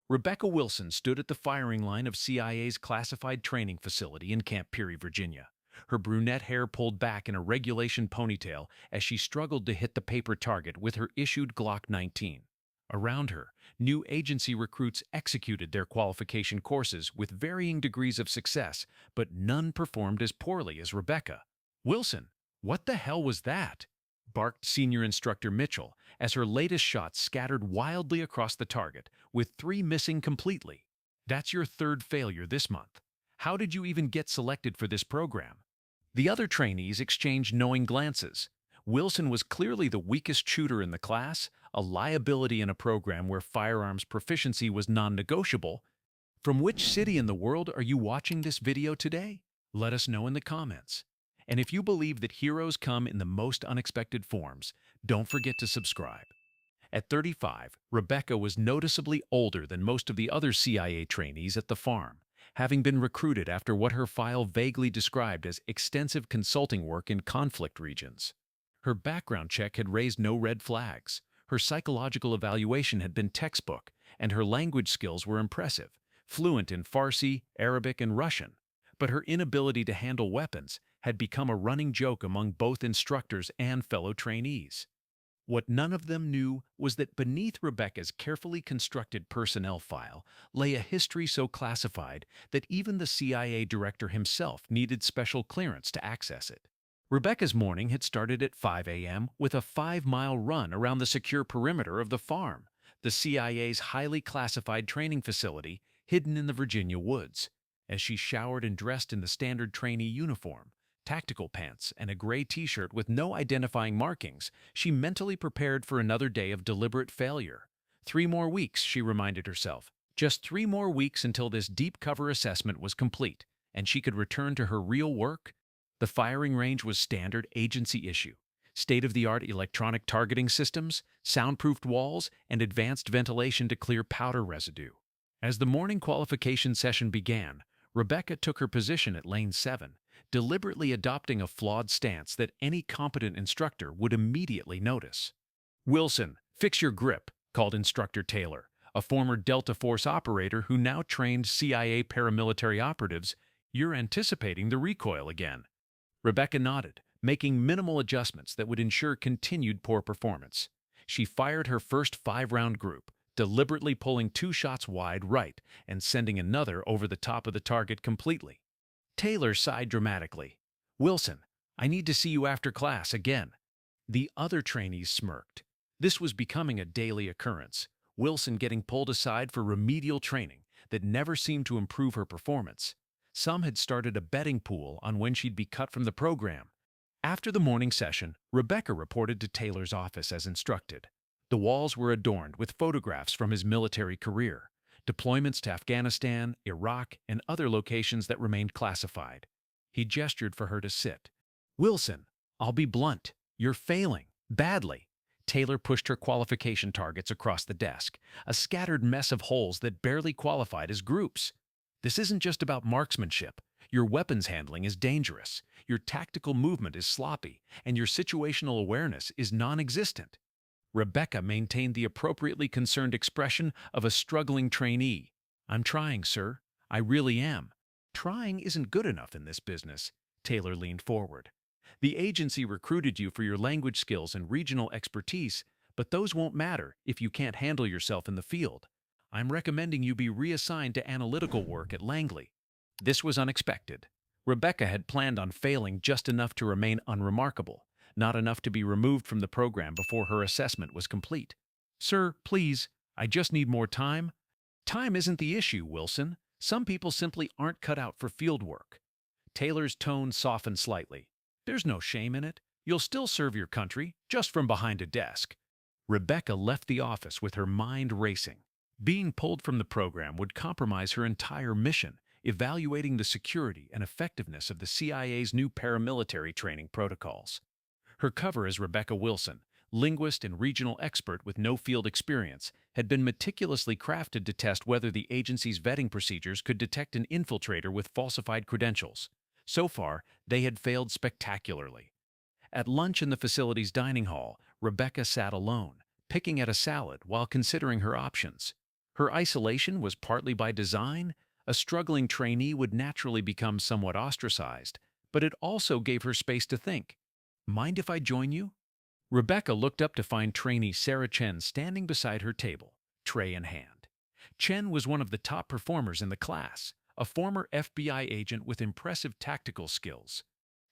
Rebecca Wilson stood at the firing line of CIA's classified training facility in Camp Peary, Virginia. Her brunette hair pulled back in a regulation ponytail as she struggled to hit the paper target with her issued Glock 19. Around her, new agency recruits executed their qualification courses with varying degrees of success, but none performed as poorly as Rebecca. "Wilson, what the hell was that?" barked Senior Instructor Mitchell as her latest shot scattered wildly across the target, with three missing completely. "That's your third failure this month. How did you even get selected for this program?" The other trainees exchanged knowing glances. Wilson was clearly the weakest shooter in the class, a liability in a program where firearms proficiency was non-negotiable. From which city in the world are you watching this video today? Let us know in the comments. And if you believe that heroes come in the most unexpected forms, don't forget to subscribe. At 35, Rebecca was noticeably older than most of the other CIA trainees at the farm, having been recruited after what her file vaguely described as extensive consulting work in conflict regions. Her background check had raised no red flags, her psychological evaluation had been textbook, and her language skills were impressive, fluent in Farsi, Arabic, and Russian. But her inability to handle weapons had become a running joke among both instructors and fellow trainees. What none of them knew was that beneath Rebecca's carefully constructed personnel file lay a history so classified that even the CIA director himself needed special clearance to access it. Rebecca's morning had started at 5 a.m. with a 5-mile run around the secure perimeter of the farm, the CIA's highly classified training facility hidden in the Virginia woods. As she showered and dressed in the standard trainee uniform, tactical pants, and a gray t-shirt with no identifying markings, she mentally prepared for another day of deliberate failure. 3 more weeks, she reminded herself. Just 3 more weeks until this deep cover assessment was complete, and she could return to her real work. The firing range was standard agency issue. State-of-the-art electronic targeting systems, soundproofed walls, and advanced ventilation to clear powder residue. As the morning qualification session began, Rebecca took her position at lane 7, deliberately adopting a flawed stance that any competent instructor would immediately notice. "Wilson, fix your grip," called Instructor Taylor, a former Delta Force operator who now trained CIA paramilitary operatives. "You're anticipating the recoil again." Rebecca nodded, making minimal adjustments that would ensure continued poor performance. She fired her first 5-round group, deliberately pulling 2 shots wide right and sending another over the top of the target completely. Taylor sighed dramatically. "Wilson, I need to see you after class again." The other trainees smirked. This was becoming a daily occurrence, Wilson getting pulled aside for remedial training that never seemed to improve her performance. Some had started a betting pool on when she'd be cut from the program. After the morning session, Rebecca reported to Taylor's office as instructed. The walls were adorned with photographs from his military career, deployments to Afghanistan, Iraq, and other locations that remained classified. He gestured for her to sit. "Wilson, I'll be blunt. You're failing. Badly." Taylor pushed her qualification targets across the desk, a scattered mess of holes that barely qualified as groups. "This isn't just about marksmanship. Your weapons handling is dangerous, your tactical movement is sloppy, and your situational awareness is non-existent." Rebecca maintained the appropriately concerned expression of a struggling trainee. "I'm trying, sir. I really am." "Trying isn't good enough in this business." Taylor leaned forward. "The agency recruited you for your language skills and regional expertise, but those won't matter if you can't handle yourself in the field. I'm recommending you be reassigned to analytical work at Langley." This was unexpected. Rebecca had planned on failing just enough to remain unremarkable, not enough to be removed from the program before her assessment was complete. "Sir, please, I just need more time." "Time isn't the issue, Wilson. Some people simply aren't cut out for field work." Taylor's tone softened slightly. "There's no shame in it. You'll still serve your country, just from behind a desk." Rebecca left the office with her mind racing. Being pulled from the program would compromise her entire mission, evaluating the security and effectiveness of the CIA's new paramilitary training protocols. Her cover as Rebecca Wilson, linguist and regional expert with no field experience, had been meticulously crafted to test whether the agency's vetting procedures could detect an infiltrator with falsified credentials. So far, they had failed spectacularly. At lunch in the facility's dining hall, Rebecca sat alone, picking at a salad while considering her options. Her isolation was partly by design. A struggling trainee would naturally become somewhat ostracized, but it also gave her space to think. Mind if I join you? Rebecca looked up to find trainee Sarah Chen standing beside her table, tray in hand. Chen was one of the top performers in the class, a former FBI agent with impressive tactical skills.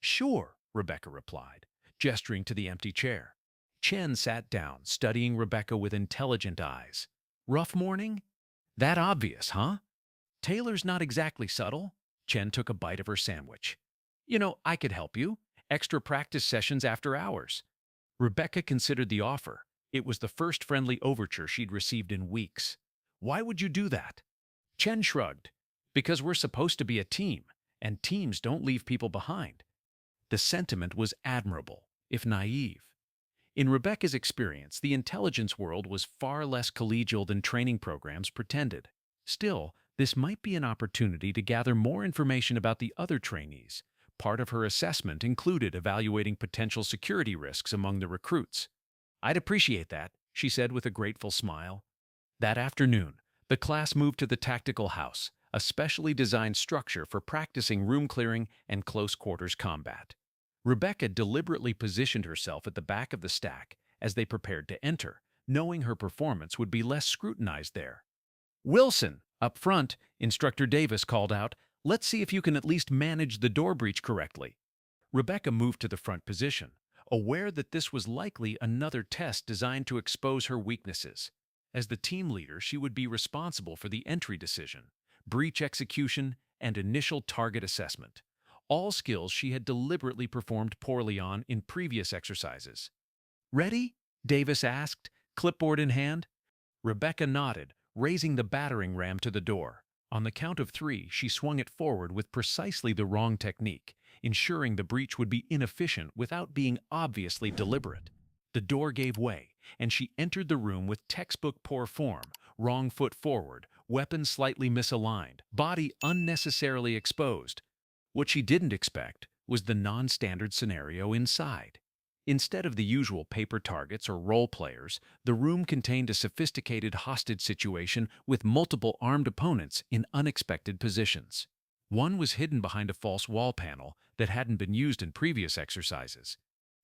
Sure, Rebecca replied, gesturing to the empty chair. Chen sat down, studying Rebecca with intelligent eyes. Rough morning? That obvious, huh? Taylor's not exactly subtle. Chen took a bite of her sandwich. I could help you. Extra practice sessions after hours. Rebecca considered the offer. It was the first friendly overture she'd received in weeks. Why would you do that? Chen shrugged. Because we're supposed to be a team, and teams don't leave people behind. The sentiment was admirable, if naive. In Rebecca's experience, the intelligence world was far less collegial than training programs pretended. Still, this might be an opportunity to gather more information about the other trainees. Part of her assessment included evaluating potential security risks among the recruits. I'd appreciate that, she said with a grateful smile. That afternoon, the class moved to the tactical house, a specially designed structure for practicing room clearing and close quarters combat. Rebecca deliberately positioned herself at the back of the stack as they prepared to enter, knowing her performance would be less scrutinized there. Wilson, up front, Instructor Davis called out, let's see if you can at least manage the door breach correctly. Rebecca moved to the front position, aware that this was likely another test designed to expose her weaknesses. As the team leader, she would be responsible for the entry decision, breach execution, and initial target assessment. All skills she had deliberately performed poorly on in previous exercises. Ready? Davis asked, clipboard in hand. Rebecca nodded, raising the battering ram to the door. On the count of 3, she swung it forward with precisely the wrong technique, ensuring the breach would be inefficient without being obviously deliberate. The door gave way, and she entered the room with textbook poor form, wrong foot forward, weapon slightly misaligned, body unnecessarily exposed. What she didn't expect was the non-standard scenario inside. Instead of the usual paper targets or role players, the room contained a sophisticated hostage situation with multiple armed opponents in unexpected positions. One was hidden behind a false wall panel that hadn't been used in previous exercises.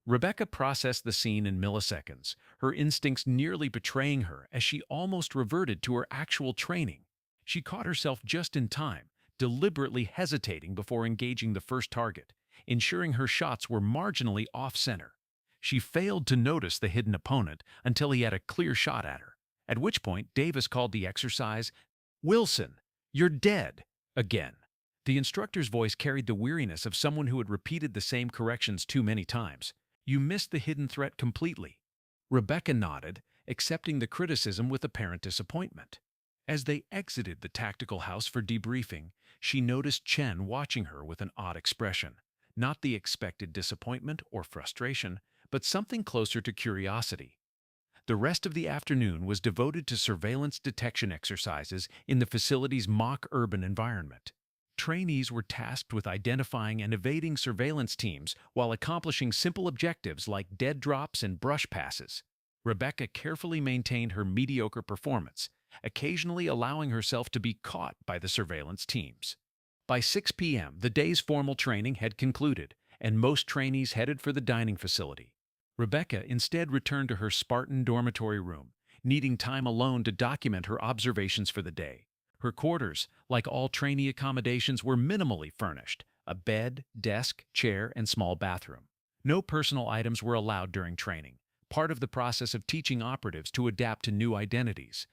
Rebecca processed the scene in milliseconds, her instincts nearly betraying her as she almost reverted to her actual training. She caught herself just in time, deliberately hesitating before engaging the first target, ensuring her shots were marginally off-center. She failed to notice the hidden opponent until he had a clear shot at her, at which point Davis called the exercise, Wilson, you're dead, again. The instructor's voice carried the weariness of someone who had repeated the same corrections too many times. You missed the hidden threat completely. Rebecca nodded, accepting the criticism with apparent disappointment. As they exited the tactical house for debriefing, she noticed Chen watching her with an odd expression, not the expected disappointment or frustration, but something closer to curiosity. The rest of the afternoon was devoted to surveillance detection exercises in the facility's mock urban environment. Trainees were tasked with identifying and evading surveillance teams while accomplishing simple objectives like dead drops and brush passes. Rebecca carefully maintained her mediocre performance, occasionally allowing herself to be caught by the surveillance teams. By 6 p.m., the day's formal training had concluded, and most trainees headed for the dining facility. Rebecca instead returned to her Spartan dormitory room, needing time alone to document her observations for the day. Her quarters, like all trainee accommodations, were minimally furnished: a bed, desk, chair, and small bathroom. No personal items were allowed during training, part of the process of teaching operatives to adapt to new identities.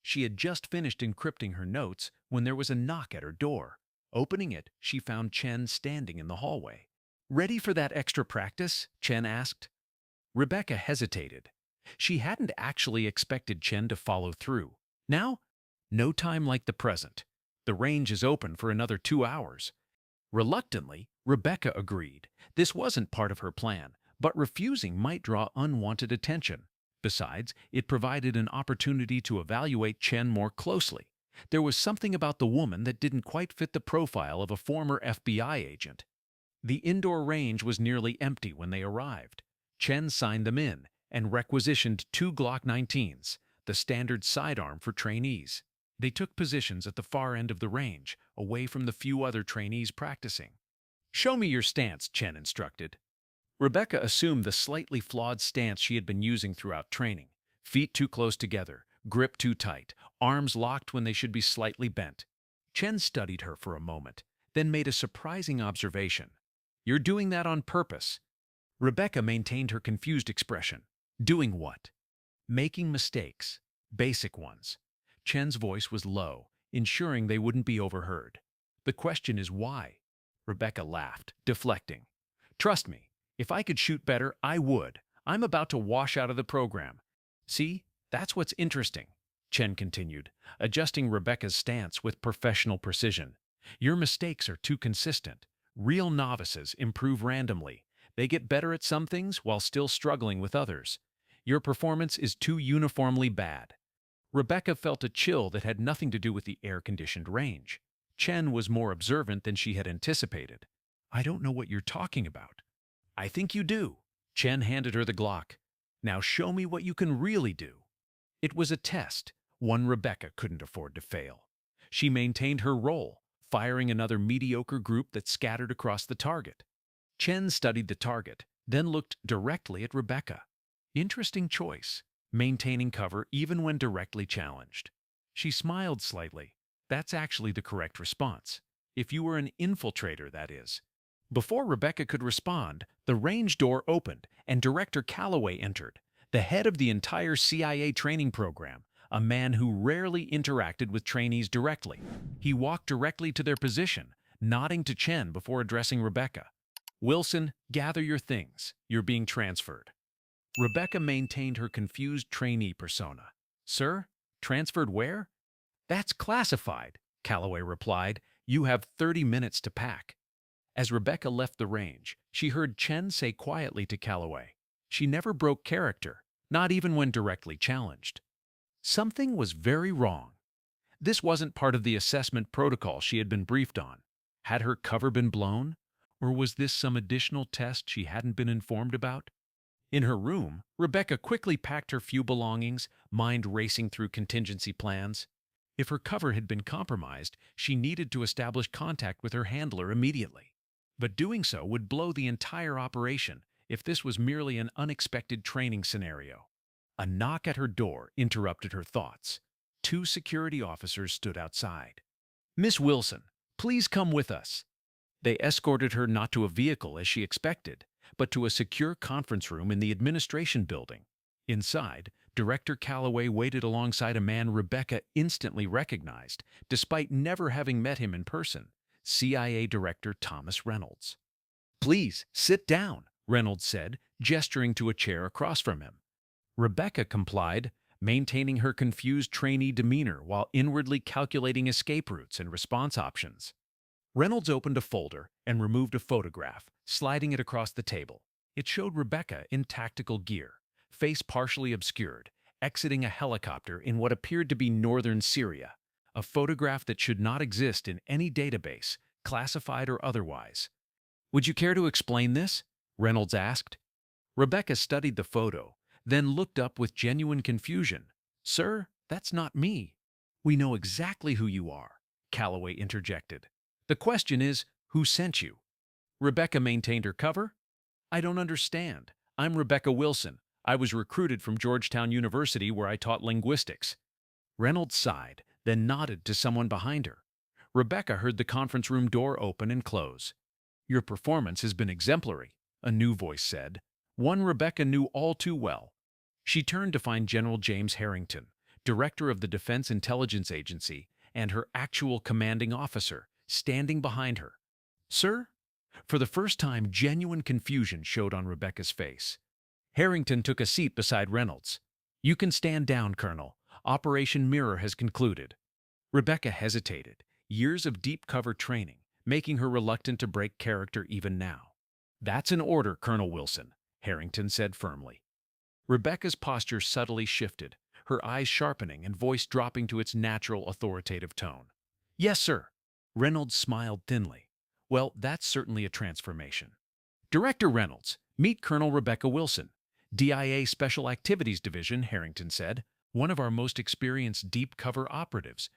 She had just finished encrypting her notes when there was a knock at her door. Opening it, she found Chen standing in the hallway. "Ready for that extra practice?" Chen asked. Rebecca hesitated. She hadn't actually expected Chen to follow through. Now, no time like the present. The range is open for another 2 hours. Reluctantly, Rebecca agreed. This wasn't part of her plan, but refusing might draw unwanted attention. Besides, it provided an opportunity to evaluate Chen more closely. There was something about the woman that didn't quite fit the profile of a former FBI agent. The indoor range was nearly empty when they arrived. Chen signed them in and requisitioned 2 Glock 19s, the standard sidearm for trainees. They took positions at the far end of the range, away from the few other trainees practicing. "Show me your stance," Chen instructed. Rebecca assumed the slightly flawed stance she had been using throughout training. Feet too close together, grip too tight, arms locked when they should be slightly bent. Chen studied her for a moment, then made a surprising observation. "You're doing that on purpose." Rebecca maintained her confused expression. "Doing what?" "Making mistakes. Basic ones." Chen's voice was low, ensuring they wouldn't be overheard. "The question is why?" Rebecca laughed, deflecting. "Trust me, if I could shoot better, I would. I'm about to wash out of the program." "See, that's what's interesting," Chen continued, adjusting Rebecca's stance with professional precision. "Your mistakes are too consistent. Real novices improve randomly. They get better at some things while still struggling with others. Your performance is too uniformly bad." Rebecca felt a chill that had nothing to do with the air-conditioned range. Chen was more observant than she had anticipated. "I don't know what you're talking about." "I think you do." Chen handed her the Glock. "Now show me what you can really do." It was a test, one Rebecca couldn't afford to fail. She maintained her role, firing another mediocre group that scattered across the target. Chen studied the target, then looked directly at Rebecca. Interesting choice, maintaining cover even when directly challenged. She smiled slightly. "That's actually the correct response. If you were an infiltrator, that is." Before Rebecca could respond, the range door opened and Director Calloway entered, the head of the entire CIA training program, a man who rarely interacted with trainees directly. He walked directly to their position, nodding to Chen before addressing Rebecca. "Wilson, gather your things. You're being transferred." Rebecca maintained her confused trainee persona. "Sir? Transferred where?" "That's classified," Calloway replied. "You have 30 minutes to pack." As Rebecca left the range, she heard Chen say quietly to Calloway, "She never broke character, not even when directly challenged." Something was very wrong. This wasn't part of the assessment protocol she had been briefed on. Had her cover been blown? Or was this some additional test she hadn't been informed about? In her room, Rebecca quickly packed her few belongings, mind racing through contingency plans. If her cover had been compromised, she needed to establish contact with her handler immediately. But doing so would blow the entire operation if this was merely an unexpected training scenario. A knock at her door interrupted her thoughts. Two security officers stood outside. "Miss Wilson, please come with us." They escorted her not to a vehicle as she expected, but to a secure conference room in the administration building. Inside, Director Calloway waited alongside a man Rebecca instantly recognized, despite never having met him in person, CIA Director Thomas Reynolds. "Please, sit down," Reynolds said, gesturing to a chair across from him. Rebecca complied, maintaining her confused trainee demeanor while inwardly calculating escape routes and response options. Reynolds opened a folder and removed a photograph, sliding it across the table. It showed Rebecca in tactical gear, face partially obscured, exiting a helicopter in what appeared to be northern Syria, a photograph that should not exist in any database, classified or otherwise. "Would you care to explain this?" Reynolds asked. Rebecca studied the photo, then looked up with genuine confusion. "Sir, that's not me." "We know exactly who you are," Calloway interjected. "The question is, who sent you?" Rebecca maintained her cover. "I don't understand. I'm Rebecca Wilson. I was recruited from Georgetown University where I taught linguistics." Reynolds sighed, then nodded to someone behind her. Rebecca heard the conference room door open and close. "Your performance has been exemplary," a new voice said, one Rebecca knew all too well. She turned to find General James Harrington, director of the Defense Intelligence Agency, and her actual commanding officer, standing behind her. "Sir?" For the first time, genuine confusion showed on Rebecca's face. Harrington took a seat beside Reynolds. "You can stand down, Colonel. Operation Mirror has concluded." Rebecca hesitated, years of deep cover training, making her reluctant to break character even now. "That's an order, Colonel Wilson," Harrington said firmly. Rebecca's posture subtly shifted, her eyes sharpening and voice dropping to its natural authoritative tone. "Yes, sir." Reynolds smiled thinly. "Well, that's certainly a transformation." "Director Reynolds, meet Colonel Rebecca Wilson, DIA Special Activities Division," Harrington said, "one of our most experienced deep cover operatives.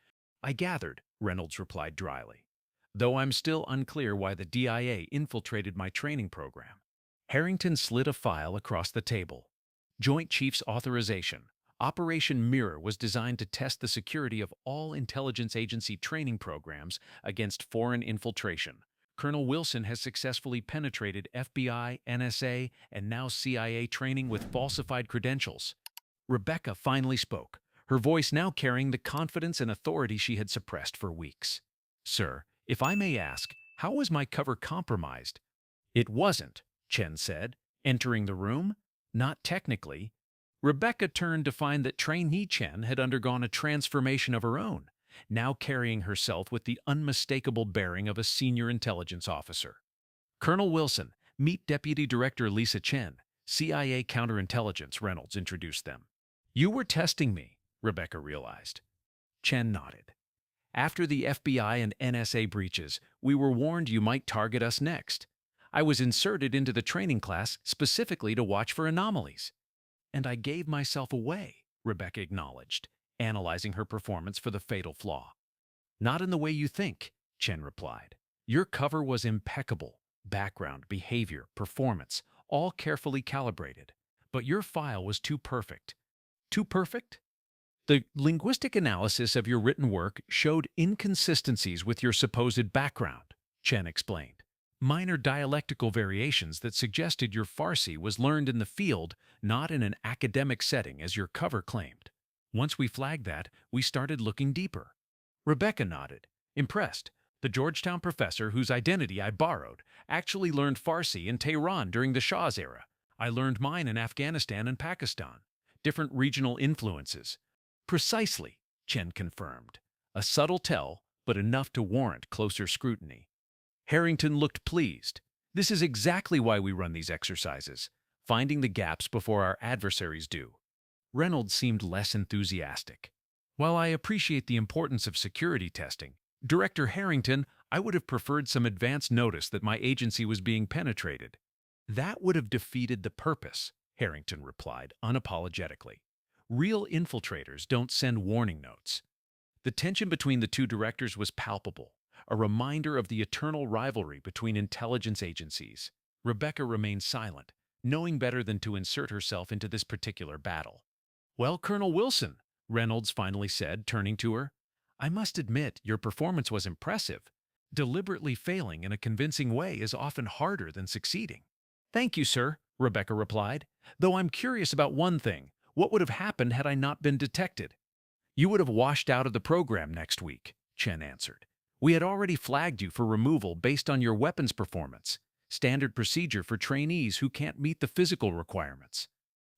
I gathered, Reynolds replied dryly, though I'm still unclear why the DIA infiltrated my training program. Harrington slid a file across the table. Joint Chiefs Authorization. Operation Mirror was designed to test the security of all intelligence agency training programs against foreign infiltration. Colonel Wilson has successfully penetrated FBI, NSA, and now CIA training with falsified credentials. Rebecca finally spoke, her voice now carrying the confidence and authority she had suppressed for weeks. Sir, if I may ask, how was my cover compromised? It wasn't, Chen said, entering the room. Not technically. Rebecca turned to find that trainee Chen had undergone a transformation of her own, now carrying herself with the unmistakable bearing of a senior intelligence officer. Colonel Wilson, meet Deputy Director Lisa Chen, CIA Counterintelligence, Reynolds introduced them. You were testing me, Rebecca realized. Chen nodded. After the FBI and NSA breaches, we were warned you might target us next. I was inserted into the training class specifically to watch for anomalies. And I gave myself away, Rebecca acknowledged, analyzing her performance for the fatal flaw. Not in the way you think, Chen replied. Your cover was impeccable. Background, behavior, performance, all carefully calibrated. But your file was too perfect. Too perfect? The linguistic analysis of your written work showed inconsistencies with your supposed background, Chen explained. Minor dialectical variations that suggested your Farsi was learned in the field, not in an academic setting as your cover claimed. Once we flagged that, we started looking deeper. Rebecca nodded, impressed. The Georgetown professor whose identity I borrowed actually learned Farsi in Tehran during the Shah's era. I learned mine in Afghanistan and Pakistan. Different regional influences. Precisely, Chen confirmed. A subtle tell, but enough to warrant closer scrutiny. Harrington looked pleased. This is exactly why we run these exercises, finding the gaps before our adversaries do. Reynolds seemed less enthusiastic. While I appreciate the importance of security testing, Director Harrington, I would have preferred some advance notice that my agency was being penetrated. That would have defeated the purpose, Harrington replied unapologetically. Real infiltrators don't send warning notes. The tension between the two directors was palpable, a reminder of the eternal rivalry between intelligence agencies. Rebecca remained silent, knowing better than to insert herself into this particular battle. Well, Colonel Wilson, Reynolds finally said, turning to her, I must admit your performance was impressive. Deliberately failing in a convincing way is often harder than succeeding. Thank you, sir, Rebecca replied, though I'm curious about one thing. What would have happened had I not been detected? You would have washed out of the program next week, Chen answered. We had already flagged you for removal based on your weapons performance, standard procedure for trainees who can't meet the physical requirements.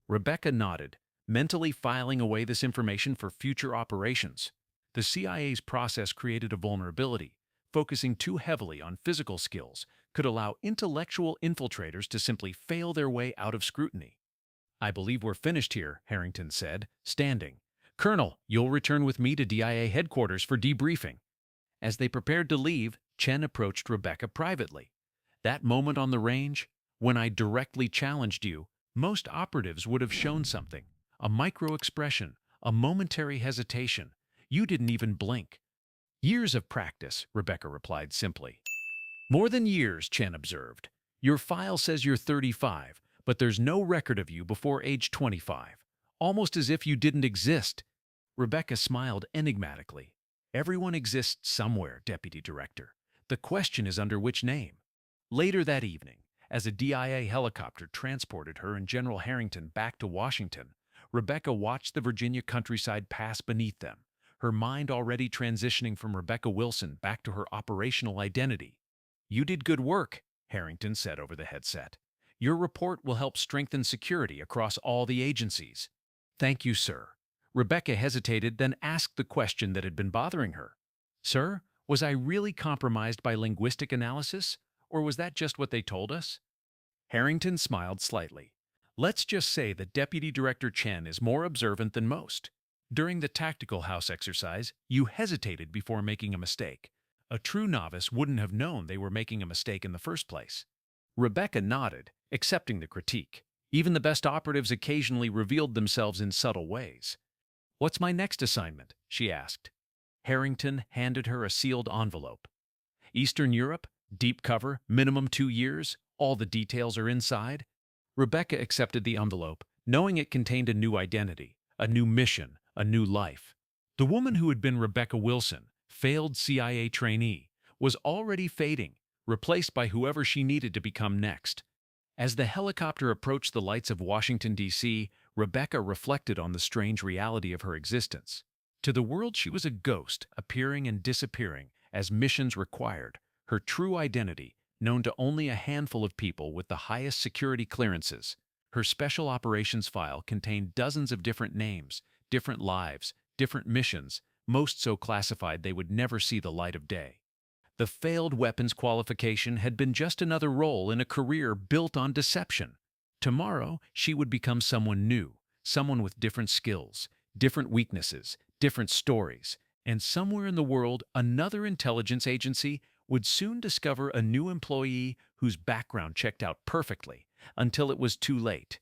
Rebecca nodded, mentally filing away this information for future operations. The CIA's process created a vulnerability. Focusing too heavily on physical skills could allow intellectual infiltrators to simply fail their way out of scrutiny. I believe we're finished here, Harrington said, standing. Colonel, you'll return with me to DIA headquarters for debriefing. As they prepared to leave, Chen approached Rebecca privately. That moment on the range, when I directly challenged you, most operatives would have shown something. A micro-expression, a momentary hesitation. You didn't even blink. Years of practice, Rebecca replied simply. More than years, Chen observed. Your file says you're 35, but there's no record of you before age 25. Almost as if you didn't exist. Rebecca smiled enigmatically. Everyone exists somewhere, Deputy Director. The question is under which name? Later that evening, as a DIA helicopter transported her and General Harrington back to Washington, Rebecca watched the Virginia countryside pass beneath them, her mind already transitioning from Rebecca Wilson back to her operational identity. You did good work, Harrington said over the headset. Your report will help strengthen security across all the agencies. Thank you, sir. Rebecca hesitated, then asked the question that had been bothering her. Sir, was I really compromised by linguistic analysis, or was that just what they told us? Harrington smiled slightly. Let's just say that Deputy Director Chen is more observant than most. During the tactical house exercise, you hesitated before making a mistake. A true novice wouldn't have known they were making a mistake in the first place. Rebecca nodded, accepting the critique. Even the best operatives occasionally revealed themselves in subtle ways. What's my next assignment? She asked. Harrington handed her a sealed envelope. Eastern Europe, deep cover, minimum 2 years, all the details are inside. Rebecca accepted the envelope, knowing it contained a new identity, a new mission, a new life. The woman who had been Rebecca Wilson, failed CIA trainee, was already fading, replaced by whoever she needed to become next. As the helicopter approached the lights of Washington, D.C., Rebecca reflected on the strange reality of her existence. To the world, she was a ghost, appearing and disappearing as missions required. Her true identity, known to only a handful of people with the highest security clearances. Her special operations file contained dozens of different names, different lives, different missions, most so classified they would never see the light of day. The failed weapons qualification had been just another role in a career built on deception. Tomorrow, she would become someone new, someone with different skills, different weaknesses, different stories, and somewhere in the world, another intelligence agency would soon discover a new employee whose background checked out perfectly, until it was too late.